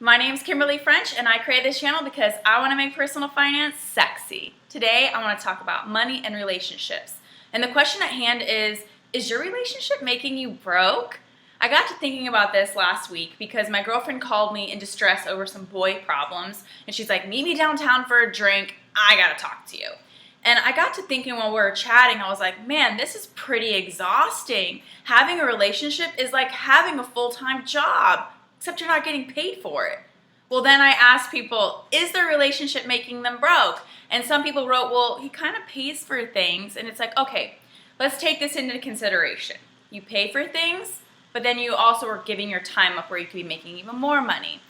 My name is Kimberly French, and I created this channel because I want to make personal finance sexy. Today, I want to talk about money and relationships. And the question at hand is your relationship making you broke? I got to thinking about this last week because my girlfriend called me in distress over some boy problems, and she's like, meet me downtown for a drink, I gotta talk to you. And I got to thinking while we were chatting, I was like, man, this is pretty exhausting. Having a relationship is like having a full-time job, except you're not getting paid for it. Well, then I asked people, is their relationship making them broke? And some people wrote, well, he kind of pays for things. And it's like, okay, let's take this into consideration. You pay for things, but then you also are giving your time up where you could be making even more money.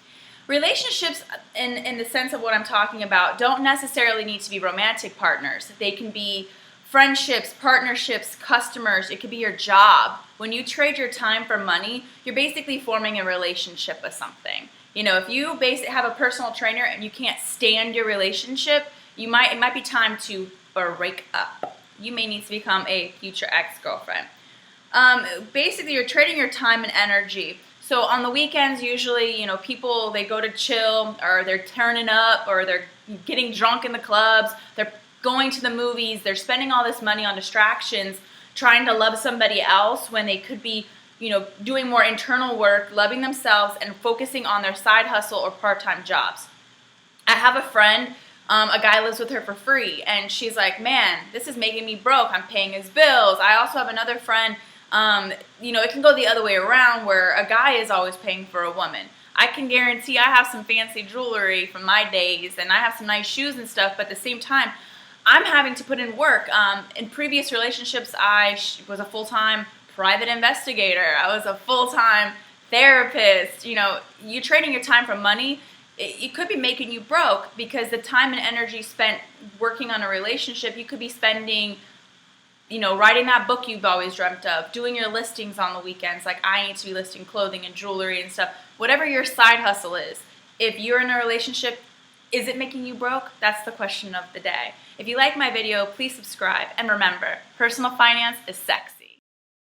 Relationships, in the sense of what I'm talking about, don't necessarily need to be romantic partners. They can be friendships, partnerships, customers. It could be your job. When you trade your time for money, you're basically forming a relationship with something. You know, if you basically have a personal trainer and you can't stand your relationship, it might be time to break up. You may need to become a future ex-girlfriend. Basically, you're trading your time and energy. So on the weekends, usually, you know, people, they go to chill, or they're turning up, or they're getting drunk in the clubs, they're going to the movies, they're spending all this money on distractions, trying to love somebody else when they could be, you know, doing more internal work, loving themselves, and focusing on their side hustle or part-time jobs. I have a friend, a guy lives with her for free, and she's like, man, this is making me broke. I'm paying his bills. I also have another friend, you know, it can go the other way around where a guy is always paying for a woman. I can guarantee I have some fancy jewelry from my days, and I have some nice shoes and stuff, but at the same time, I'm having to put in work. In previous relationships, I was a full-time private investigator. I was a full-time therapist. You know, you trading your time for money, it could be making you broke because the time and energy spent working on a relationship, you could be spending, you know, writing that book you've always dreamt of, doing your listings on the weekends, like I need to be listing clothing and jewelry and stuff. Whatever your side hustle is, if you're in a relationship, is it making you broke? That's the question of the day. If you like my video, please subscribe. And remember, personal finance is sexy.